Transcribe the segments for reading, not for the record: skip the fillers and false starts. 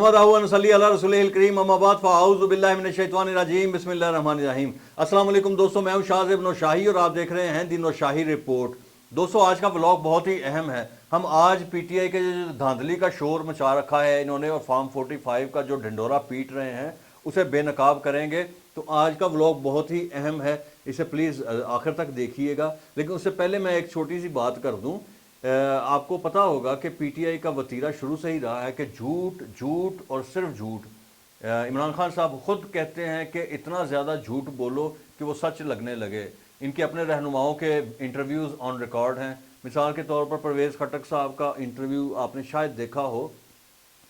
नहमदुहु व नसल्ली अला रसूलिहिल करीम अम्मा बाद फ़अऊज़ु बिल्लाहि मिनश्शैतानिर रजीम बिस्मिल्लाहिर्रहमानिर रहीम। अस्सलाम वालेकुम दोस्तों, मैं हूं शाज़ इब्न शाही और आप देख रहे हैं दी नौशाही रिपोर्ट। दोस्तों, आज का व्लॉग बहुत ही अहम है। हम आज पीटीआई के जो धांधली का शोर मचा रखा है इन्होंने और फॉर्म 45 का जो ढिंढोरा पीट रहे हैं उसे बेनकाब करेंगे। तो आज का व्लॉग बहुत ही अहम है, इसे प्लीज़ आखिर तक देखिएगा। लेकिन उससे पहले मैं एक छोटी सी बात कर दूं। आपको पता होगा कि पीटीआई का वतीरा शुरू से ही रहा है कि झूठ झूठ और सिर्फ झूठ। इमरान खान साहब खुद कहते हैं कि इतना ज़्यादा झूठ बोलो कि वो सच लगने लगे। इनके अपने रहनुमाओं के इंटरव्यूज़ ऑन रिकॉर्ड हैं। मिसाल के तौर पर परवेज़ खटक साहब का इंटरव्यू आपने शायद देखा हो,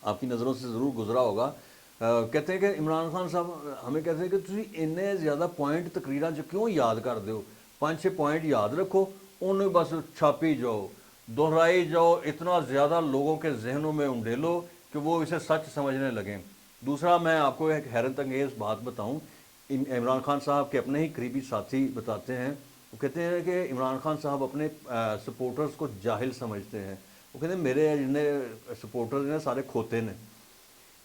आपकी नज़रों से ज़रूर गुजरा होगा। कहते हैं कि इमरान खान साहब हमें कहते हैं कि तुसी इन्ने ज़्यादा पॉइंट तकरीरां जो क्यों याद कर दो, 5-6 पॉइंट याद रखो, उन्हें बस छापी जाओ, दोहराई जाओ, इतना ज़्यादा लोगों के जहनों में उंडेलो कि वो इसे सच समझने लगें। दूसरा, मैं आपको एक हैरत अंगेज़ बात बताऊं। इमरान खान साहब के अपने ही करीबी साथी बताते हैं, वो कहते हैं कि इमरान खान साहब अपने सपोर्टर्स को जाहिल समझते हैं। वो कहते हैं मेरे जितने सपोर्टर्स हैं सारे खोते ने।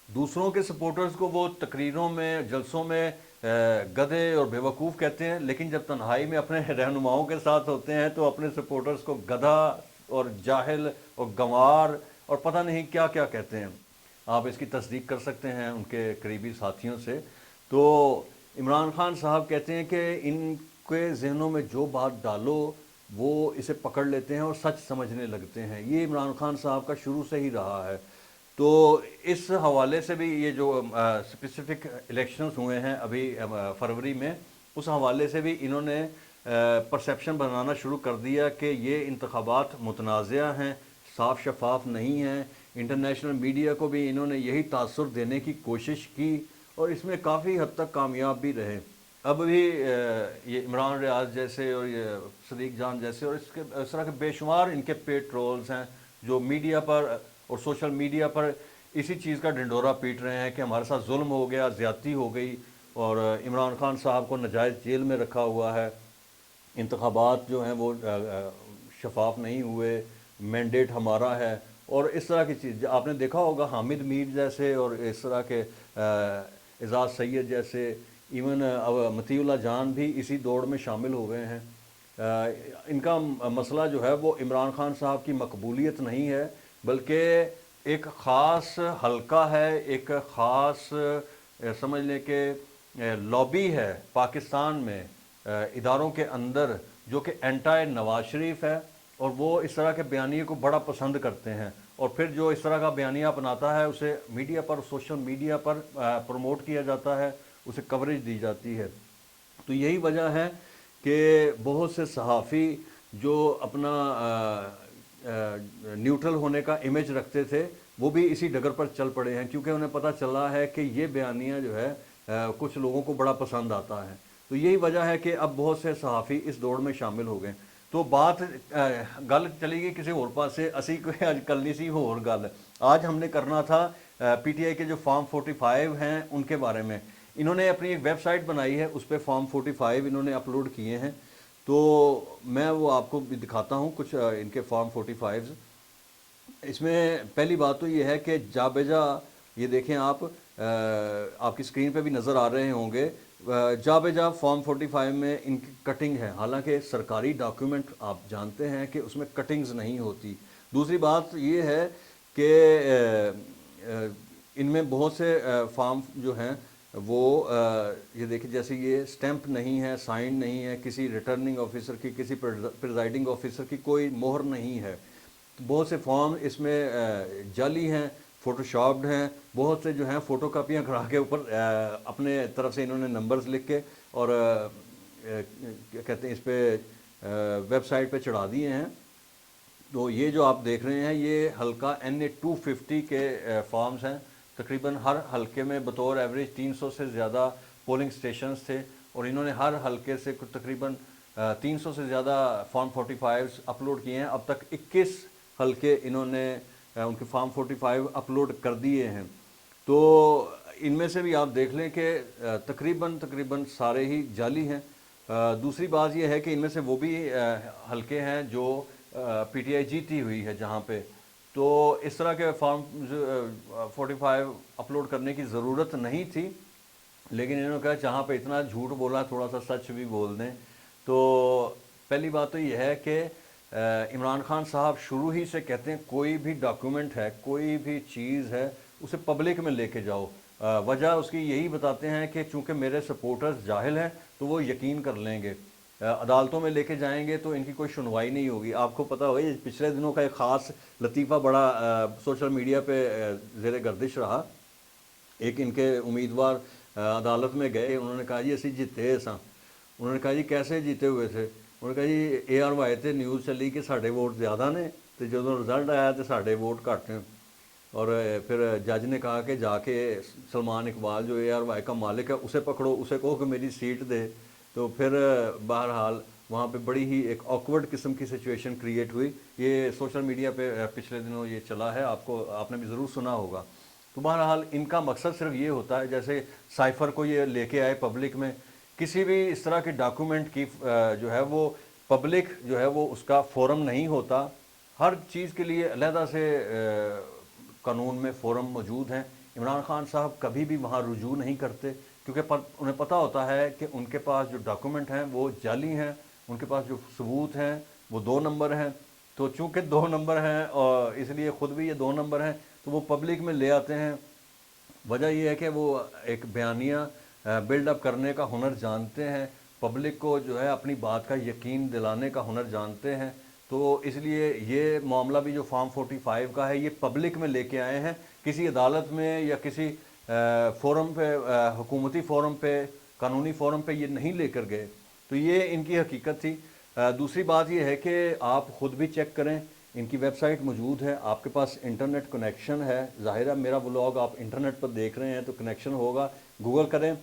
दूसरों के सपोर्टर्स को वो तकरीरों में जलसों में गधे और बेवकूफ़ कहते हैं, लेकिन जब तन्हाई में अपने रहनुमाओं के साथ होते हैं तो अपने सपोर्टर्स को गधा और जाहिल और गंवार और पता नहीं क्या क्या कहते हैं। आप इसकी तस्दीक कर सकते हैं उनके करीबी साथियों से। तो इमरान खान साहब कहते हैं कि इनके जहनों में जो बात डालो वो इसे पकड़ लेते हैं और सच समझने लगते हैं। ये इमरान खान साहब का शुरू से ही रहा है। तो इस हवाले से भी ये जो स्पेसिफिक इलेक्शंस हुए हैं अभी फरवरी में, उस हवाले से भी इन्होंने परसेप्शन बनाना शुरू कर दिया कि ये इंतखाबात मुतनाज़ा हैं, साफ शफाफ नहीं हैं। इंटरनेशनल मीडिया को भी इन्होंने यही तासुर देने की कोशिश की और इसमें काफ़ी हद तक कामयाब भी रहे। अब भी ये इमरान रियाज जैसे और ये सदीक जान जैसे और इस तरह के बेशुमार इनके पेड ट्रोल्स हैं जो मीडिया पर और सोशल मीडिया पर इसी चीज़ का ढिंढोरा पीट रहे हैं कि हमारे साथ जुल्म हो गया, ज़्यादती हो गई और इमरान खान साहब को नाजायज़ जेल में रखा हुआ है, इंतखाबात जो हैं वो शफाफ नहीं हुए, मैंडेट हमारा है और इस तरह की चीज़ आपने देखा होगा। हामिद मीर जैसे और इस तरह के एजाज़ सैयद जैसे, इवन मतीउल्लाह जान भी इसी दौड़ में शामिल हो गए हैं। इनका मसला जो है वो इमरान खान साहब की मकबूलियत नहीं है, बल्कि एक ख़ास हलका है, एक ख़ास समझ लें कि लॉबी है पाकिस्तान में इदारों के अंदर जो कि एंटी नवाज शरीफ है और वो इस तरह के बयानिए को बड़ा पसंद करते हैं और फिर जो इस तरह का बयानिया अपनाता है उसे मीडिया पर, सोशल मीडिया पर प्रमोट किया जाता है, उसे कवरेज दी जाती है। तो यही वजह है कि बहुत से सहाफ़ी जो अपना न्यूट्रल होने का इमेज रखते थे वो भी इसी डगर पर चल पड़े हैं, क्योंकि उन्हें पता चला है कि ये बयानिया जो है कुछ लोगों को बड़ा पसंद आता है। तो यही वजह है कि अब बहुत से सहाफ़ी इस दौड़ में शामिल हो गए। तो बात गल चली गई किसी और पास से, असी कोई अज कलनी सी होर गल। आज हमने करना था पीटीआई के जो फॉर्म 45 हैं उनके बारे में। इन्होंने अपनी एक वेबसाइट बनाई है, उस पर फॉर्म 45 इन्होंने अपलोड किए हैं। तो मैं वो आपको भी दिखाता हूँ कुछ इनके फॉर्म 45। इसमें पहली बात तो ये है कि जाबेजा, ये देखें आप, आपकी स्क्रीन पे भी नज़र आ रहे होंगे, जाबेजा फॉर्म 45 में इनकी कटिंग है। हालांकि सरकारी डॉक्यूमेंट आप जानते हैं कि उसमें कटिंग्स नहीं होती। दूसरी बात ये है कि इनमें बहुत से फॉर्म जो हैं वो ये देखिए, जैसे ये स्टैंप नहीं है, साइन नहीं है, किसी रिटर्निंग ऑफिसर की, किसी प्रिजाइडिंग ऑफिसर की कोई मोहर नहीं है। बहुत से फॉर्म इसमें जाली हैं, फ़ोटोशॉप्ड हैं। बहुत से जो हैं फ़ोटो कापियाँ करा के ऊपर अपने तरफ से इन्होंने नंबर्स लिख के और क्या कहते हैं इस पर वेबसाइट पे चढ़ा दिए हैं। तो ये जो आप देख रहे हैं ये हल्का NA 250 के फॉर्म्स हैं। तकरीबन हर हलके में बतौर एवरेज 300 से ज़्यादा पोलिंग स्टेशंस थे और इन्होंने हर हलके से तकरीबन 300 से ज़्यादा फॉर्म 45 अपलोड किए हैं। अब तक 21 हलके इन्होंने उनके फॉर्म 45 अपलोड कर दिए हैं। तो इनमें से भी आप देख लें कि तकरीबन सारे ही जाली हैं। दूसरी बात यह है कि इनमें से वो भी हलके हैं जो पीटीआई जीती हुई है, जहाँ पे تو اس طرح کے فارم 45 اپلوڈ کرنے کی ضرورت نہیں تھی، لیکن انہوں نے کہا جہاں پہ اتنا جھوٹ بولا تھوڑا سا سچ بھی بول دیں۔ تو پہلی بات تو یہ ہے کہ عمران خان صاحب شروع ہی سے کہتے ہیں کوئی بھی ڈاکیومنٹ ہے، کوئی بھی چیز ہے، اسے پبلک میں لے کے جاؤ۔ وجہ اس کی یہی بتاتے ہیں کہ چونکہ میرے سپورٹرز جاہل ہیں تو وہ یقین کر لیں گے، عدالتوں میں لے کے جائیں گے تو ان کی کوئی سنوائی نہیں ہوگی۔ آپ کو پتہ ہوگا یہ پچھلے دنوں کا ایک خاص لطیفہ بڑا سوشل میڈیا پہ زیر گردش رہا۔ ایک ان کے امیدوار عدالت میں گئے، انہوں نے کہا جی اسی جیتے ساں۔ انہوں نے کہا جی کیسے جیتے ہوئے تھے؟ انہوں نے کہا جی ARY تے نیوز چلی کہ ساڈے ووٹ زیادہ نے تو جدوں رزلٹ آیا تو ساڈے ووٹ گھٹ ہیں۔ اور پھر جج نے کہا کہ جا کے سلمان اقبال جو ARY کا مالک ہے اسے پکڑو، اسے کہو کہ میری سیٹ دے۔ تو پھر بہرحال وہاں پہ بڑی ہی ایک آکورڈ قسم کی سچویشن کریٹ ہوئی۔ یہ سوشل میڈیا پہ پچھلے دنوں یہ چلا ہے، آپ نے بھی ضرور سنا ہوگا۔ تو بہرحال ان کا مقصد صرف یہ ہوتا ہے، جیسے سائفر کو یہ لے کے آئے پبلک میں، کسی بھی اس طرح کے ڈاکیومنٹ کی جو ہے وہ پبلک جو ہے وہ اس کا فورم نہیں ہوتا۔ ہر چیز کے لیے علیحدہ سے قانون میں فورم موجود ہیں۔ عمران خان صاحب کبھی بھی وہاں رجوع نہیں کرتے، کیونکہ انہیں پتہ ہوتا ہے کہ ان کے پاس جو ڈاکیومنٹ ہیں وہ جعلی ہیں، ان کے پاس جو ثبوت ہیں وہ 2 نمبر ہیں۔ تو چونکہ 2 نمبر ہیں اور اس لیے خود بھی یہ 2 نمبر ہیں تو وہ پبلک میں لے آتے ہیں۔ وجہ یہ ہے کہ وہ ایک بیانیہ بلڈ اپ کرنے کا ہنر جانتے ہیں، پبلک کو جو ہے اپنی بات کا یقین دلانے کا ہنر جانتے ہیں۔ تو اس لیے یہ معاملہ بھی جو فارم 45 کا ہے یہ پبلک میں لے کے آئے ہیں، کسی عدالت میں یا کسی فورم پہ، حکومتی فورم پہ، قانونی فورم پہ یہ نہیں لے کر گئے۔ تو یہ ان کی حقیقت تھی۔ دوسری بات یہ ہے کہ آپ خود بھی چیک کریں، ان کی ویب سائٹ موجود ہے، آپ کے پاس انٹرنیٹ کنیکشن ہے، ظاہر ہے میرا ولاگ آپ انٹرنیٹ پر دیکھ رہے ہیں تو کنیکشن ہوگا، گوگل کریں،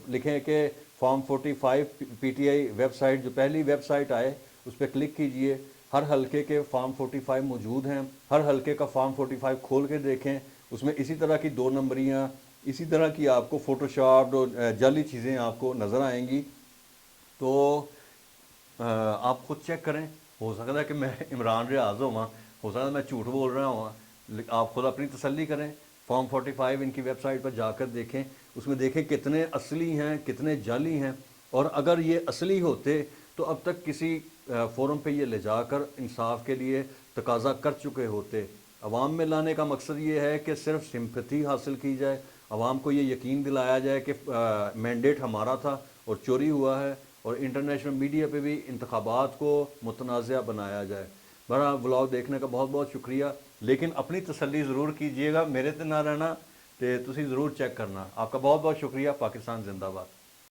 لکھیں کہ فارم 45 PTI ویب سائٹ، جو پہلی ویب سائٹ آئے اس پہ کلک کیجئے۔ ہر حلقے کے فارم 45 موجود ہیں، ہر حلقے کا فارم 45 کھول کے دیکھیں، اس میں اسی طرح کی 2 نمبریاں، اسی طرح کی آپ کو فوٹو شاپ اور جعلی چیزیں آپ کو نظر آئیں گی۔ تو آپ خود چیک کریں، ہو سکتا ہے کہ میں عمران ریاض ہوں، ہو سکتا ہے میں جھوٹ بول رہا ہوں، آپ خود اپنی تسلی کریں۔ فارم 45 ان کی ویب سائٹ پر جا کر دیکھیں، اس میں دیکھیں کتنے اصلی ہیں کتنے جعلی ہیں، اور اگر یہ اصلی ہوتے تو اب تک کسی فورم پہ یہ لے جا کر انصاف کے لیے تقاضا کر چکے ہوتے۔ عوام میں لانے کا مقصد یہ ہے کہ صرف سمپتھی حاصل کی جائے، عوام کو یہ یقین دلایا جائے کہ مینڈیٹ ہمارا تھا اور چوری ہوا ہے، اور انٹرنیشنل میڈیا پہ بھی انتخابات کو متنازع بنایا جائے۔ بڑا ولاگ دیکھنے کا بہت بہت شکریہ، لیکن اپنی تسلی ضرور کیجئے گا، میرے تے نہ رہنا، تے تسی ضرور چیک کرنا۔ آپ کا بہت بہت شکریہ۔ پاکستان زندہ باد۔